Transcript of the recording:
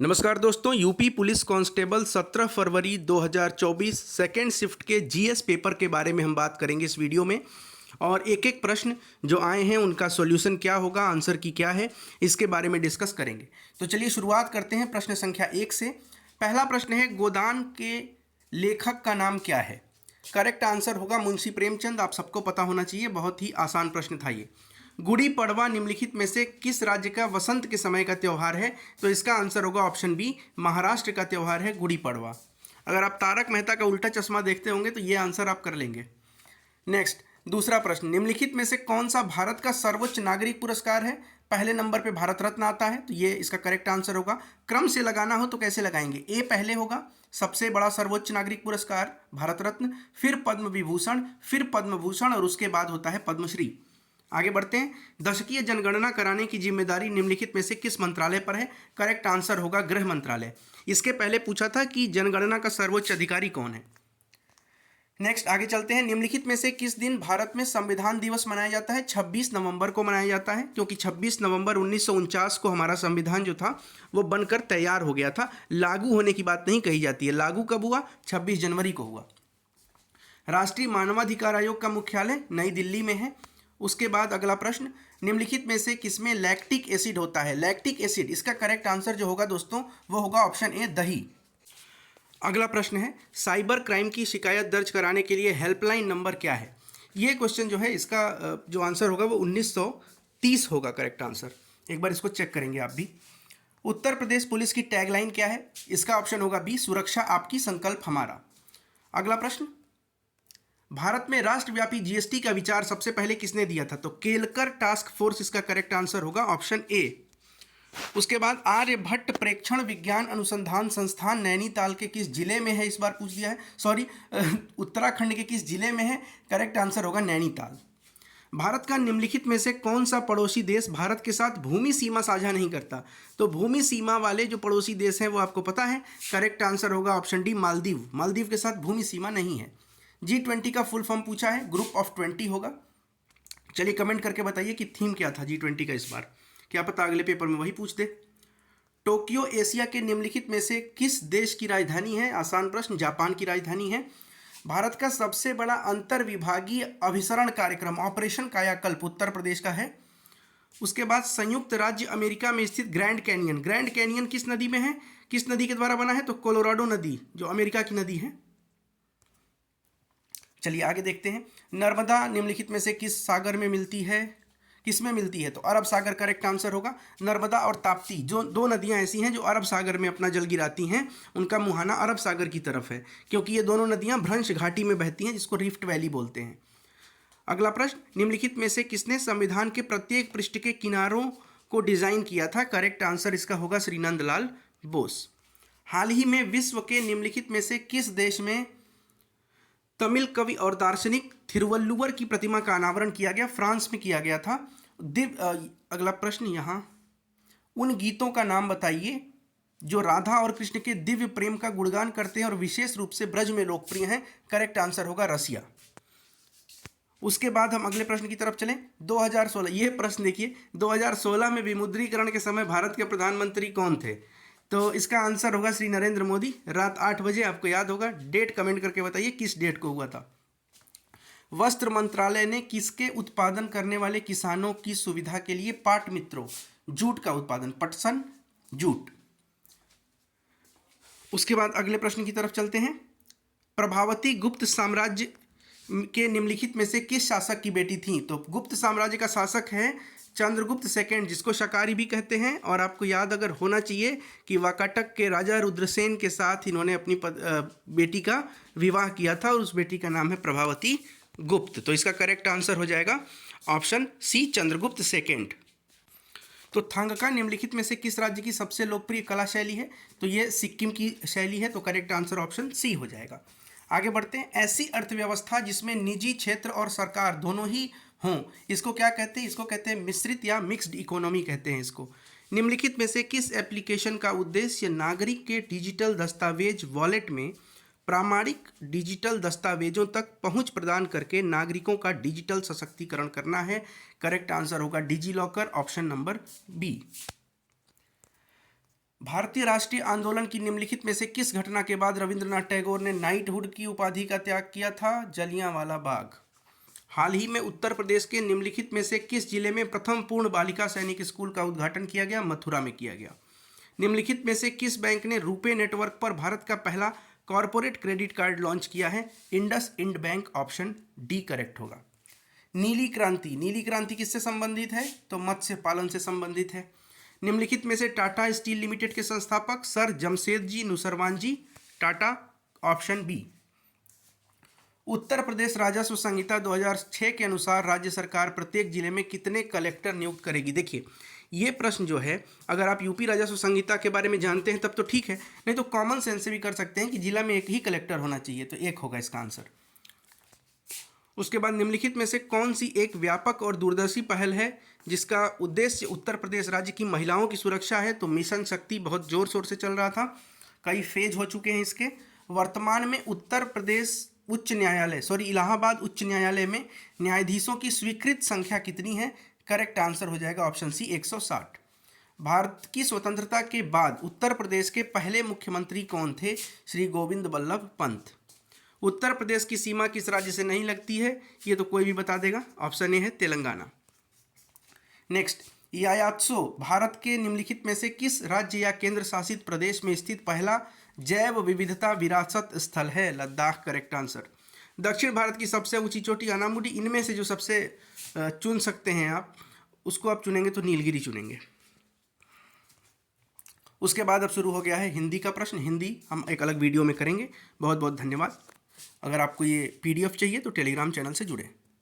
नमस्कार दोस्तों, UP police constable 17 फरवरी 2024 second shift के जीएस पेपर के बारे में हम बात करेंगे इस वीडियो में। और एक एक प्रश्न जो आए हैं उनका सॉल्यूशन क्या होगा, आंसर की क्या है, इसके बारे में डिस्कस करेंगे। तो चलिए शुरुआत करते हैं प्रश्न संख्या 1 से। पहला प्रश्न है, गोदान के लेखक का नाम क्या है? करेक्ट आंसर होगा मुंशी प्रेमचंद। आप सबको पता होना चाहिए, बहुत ही आसान प्रश्न था ये। गुड़ी पड़वा निम्नलिखित में से किस राज्य का वसंत के समय का त्यौहार है? तो इसका आंसर होगा ऑप्शन बी, महाराष्ट्र का त्यौहार है गुड़ी पड़वा। अगर आप तारक मेहता का उल्टा चश्मा देखते होंगे तो ये आंसर आप कर लेंगे। नेक्स्ट, दूसरा प्रश्न, निम्नलिखित में से कौन सा भारत का सर्वोच्च नागरिक पुरस्कार है? पहले नंबर पे भारत रत्न आता है, तो ये इसका करेक्ट आंसर होगा। क्रम से लगाना हो तो कैसे लगाएंगे? ए पहले होगा, सबसे बड़ा सर्वोच्च नागरिक पुरस्कार भारत रत्न, फिर पद्म विभूषण, फिर पद्म भूषण और उसके बाद होता है पद्मश्री। आगे बढ़ते हैं। दशकीय जनगणना कराने की जिम्मेदारी निम्नलिखित में से किस मंत्रालय पर है? करेक्ट आंसर होगा गृह मंत्रालय। इसके पहले पूछा था कि जनगणना का सर्वोच्च अधिकारी कौन है। नेक्स्ट, आगे चलते हैं। निम्नलिखित में से किस दिन भारत में संविधान दिवस मनाया जाता है? 26 नवंबर को मनाया जाता है, क्योंकि 26 नवंबर 1949 को हमारा संविधान जो था वो बनकर तैयार हो गया था। लागू होने की बात नहीं कही जाती है। लागू कब हुआ? 26 जनवरी को हुआ। राष्ट्रीय मानवाधिकार आयोग का मुख्यालय नई दिल्ली में है। उसके बाद अगला प्रश्न, निम्नलिखित में से किसमें लैक्टिक एसिड होता है? लैक्टिक एसिड, इसका करेक्ट आंसर जो होगा दोस्तों वो होगा ऑप्शन ए, दही। अगला प्रश्न है, साइबर क्राइम की शिकायत दर्ज कराने के लिए हेल्पलाइन नंबर क्या है? ये क्वेश्चन जो है इसका जो आंसर होगा वो 1930 होगा करेक्ट आंसर। एक बार इसको चेक करेंगे आप भी। उत्तर प्रदेश पुलिस की टैगलाइन क्या है? इसका ऑप्शन होगा बी, सुरक्षा आपकी संकल्प हमारा। अगला प्रश्न, भारत में राष्ट्रव्यापी जीएसटी का विचार सबसे पहले किसने दिया था? तो केलकर टास्क फोर्स इसका करेक्ट आंसर होगा ऑप्शन ए। उसके बाद आर्यभट्ट प्रेक्षण विज्ञान अनुसंधान संस्थान नैनीताल के किस जिले में है? इस बार पूछ दिया है, सॉरी उत्तराखंड के किस जिले में है? करेक्ट आंसर होगा नैनीताल। भारत का निम्नलिखित में से कौन सा पड़ोसी देश भारत के साथ भूमि सीमा साझा नहीं करता? तो भूमि सीमा वाले जो पड़ोसी देश हैं वो आपको पता है। करेक्ट आंसर होगा ऑप्शन डी, मालदीव। मालदीव के साथ भूमि सीमा नहीं है। G20 का फुल फॉर्म पूछा है, ग्रुप ऑफ 20 होगा। चलिए कमेंट करके बताइए कि थीम क्या था G20 का इस बार, क्या पता अगले पेपर में वही पूछ दे। टोक्यो एशिया के निम्नलिखित में से किस देश की राजधानी है? आसान प्रश्न, जापान की राजधानी है। भारत का सबसे बड़ा अंतर विभागीय अभिसरण कार्यक्रम ऑपरेशन कायाकल्प उत्तर प्रदेश का है। उसके बाद संयुक्त राज्य अमेरिका में स्थित ग्रैंड कैनियन, ग्रैंड कैनियन किस नदी में है? किस नदी के द्वारा बना है? तो कोलोराडो नदी, जो अमेरिका की नदी है। चलिए आगे देखते हैं। नर्मदा निम्नलिखित में से किस सागर में मिलती है? किस में मिलती है? तो अरब सागर करेक्ट आंसर होगा। नर्मदा और ताप्ती जो दो नदियां ऐसी हैं जो अरब सागर में अपना जल गिराती हैं, उनका मुहाना अरब सागर की तरफ है, क्योंकि ये दोनों नदियां भ्रंश घाटी में बहती हैं, जिसको रिफ्ट वैली बोलते हैं। अगला प्रश्न, निम्नलिखित में से किसने संविधान के प्रत्येक पृष्ठ के किनारों को डिजाइन किया था? करेक्ट आंसर इसका होगा श्री नंदलाल बोस। हाल ही में विश्व के निम्नलिखित में से किस देश में तमिल कवि और दार्शनिक थिरुवल्लुवर की प्रतिमा का अनावरण किया गया? फ्रांस में किया गया था। अगला प्रश्न यहाँ, उन गीतों का नाम बताइए जो राधा और कृष्ण के दिव्य प्रेम का गुणगान करते हैं और विशेष रूप से ब्रज में लोकप्रिय हैं। करेक्ट आंसर होगा रसिया। उसके बाद हम अगले प्रश्न की तरफ चलें। 2016, ये प्रश्न देखिए, 2016 में विमुद्रीकरण के समय भारत के प्रधानमंत्री कौन थे? तो इसका आंसर होगा श्री नरेंद्र मोदी। रात 8 बजे, आपको याद होगा। डेट कमेंट करके बताइए किस डेट को हुआ था। वस्त्र मंत्रालय ने किसके उत्पादन करने वाले किसानों की सुविधा के लिए पाट मित्रों, जूट का उत्पादन, पटसन जूट। उसके बाद अगले प्रश्न की तरफ चलते हैं। प्रभावती गुप्त साम्राज्य के निम्नलिखित में से किस शासक की बेटी थी? तो गुप्त साम्राज्य का शासक है चंद्रगुप्त सेकंड, जिसको शकारी भी कहते हैं। और आपको याद अगर होना चाहिए कि वाकाटक के राजा रुद्रसेन के साथ इन्होंने अपनी बेटी का विवाह किया था और उस बेटी का नाम है प्रभावती गुप्त। तो इसका करेक्ट आंसर हो जाएगा ऑप्शन सी, चंद्रगुप्त सेकंड। तो थांगका निम्नलिखित में से किस राज्य की सबसे लोकप्रिय कला शैली है? तो ये सिक्किम की शैली है, तो करेक्ट आंसर ऑप्शन सी हो जाएगा। आगे बढ़ते हैं। ऐसी अर्थव्यवस्था जिसमें निजी क्षेत्र और सरकार दोनों ही हों, इसको क्या कहते हैं? इसको कहते हैं मिश्रित या मिक्स्ड इकोनॉमी कहते हैं इसको। निम्नलिखित में से किस एप्लीकेशन का उद्देश्य नागरिक के डिजिटल दस्तावेज वॉलेट में प्रामाणिक डिजिटल दस्तावेजों तक पहुंच प्रदान करके नागरिकों का डिजिटल सशक्तिकरण करना है? करेक्ट आंसर होगा digi locker, option number B. भारतीय राष्ट्रीय आंदोलन की निम्नलिखित में से किस घटना के बाद रविंद्रनाथ टैगोर ने नाइटहुड की उपाधि का त्याग किया था? जलियांवाला बाग। हाल ही में उत्तर प्रदेश के निम्नलिखित में से किस जिले में प्रथम पूर्ण बालिका सैनिक स्कूल का उद्घाटन किया गया? मथुरा में किया गया। निम्नलिखित में से किस बैंक ने रुपे नेटवर्क पर भारत का पहला कॉरपोरेट क्रेडिट कार्ड लॉन्च किया है? IndusInd bank. Option D correct होगा। नीली क्रांति, नीली क्रांति किससे संबंधित है? तो मत्स्य पालन से संबंधित है। निम्नलिखित में से टाटा स्टील लिमिटेड के संस्थापक sir Jamshedji Nusserwanji Tata. Option B. Uttar Pradesh राजस्व संहिता 2006 के अनुसार राज्य सरकार प्रत्येक जिले में कितने कलेक्टर नियुक्त करेगी? देखिए, ये प्रश्न जो है, अगर आप यूपी राजस्व संहिता के बारे में जानते हैं तब तो ठीक है, नहीं तो कॉमन सेंस से भी कर सकते हैं कि जिला में एक ही कलेक्टर होना चाहिए, तो एक होगा इसका आंसर। उसके बाद निम्नलिखित में से कौन सी एक व्यापक और दूरदर्शी पहल है जिसका उद्देश्य उत्तर प्रदेश राज्य की महिलाओं की सुरक्षा है? तो मिशन शक्ति बहुत जोर शोर से चल रहा था, कई फेज हो चुके हैं इसके। वर्तमान में उत्तर प्रदेश उच्च न्यायालय इलाहाबाद उच्च न्यायालय में न्यायाधीशों की स्वीकृत संख्या कितनी है? करेक्ट आंसर हो जाएगा ऑप्शन सी 160। भारत की स्वतंत्रता के बाद उत्तर प्रदेश के पहले मुख्यमंत्री कौन थे? श्री गोविंद बल्लभ पंत। उत्तर प्रदेश की सीमा किस राज्य से नहीं लगती है? ये तो कोई भी बता देगा। ऑप्शन ए है तेलंगाना। नेक्स्ट, यायात्सो भारत के निम्नलिखित में से किस राज्य या केंद्र शासित प्रदेश में स्थित पहला जैव विविधता विरासत स्थल है? लद्दाख। Correct answer. दक्षिण भारत की सबसे ऊंची चोटी अनामुडी, इनमें से जो सबसे चुन सकते हैं आप, उसको आप चुनेंगे तो नीलगिरी चुनेंगे। उसके बाद अब शुरू हो गया है हिंदी का प्रश्न। हिंदी हम एक अलग वीडियो में करेंगे। बहुत बहुत धन्यवाद। अगर आपको ये PDF चाहिए तो टेलीग्राम चैनल से जुड़े।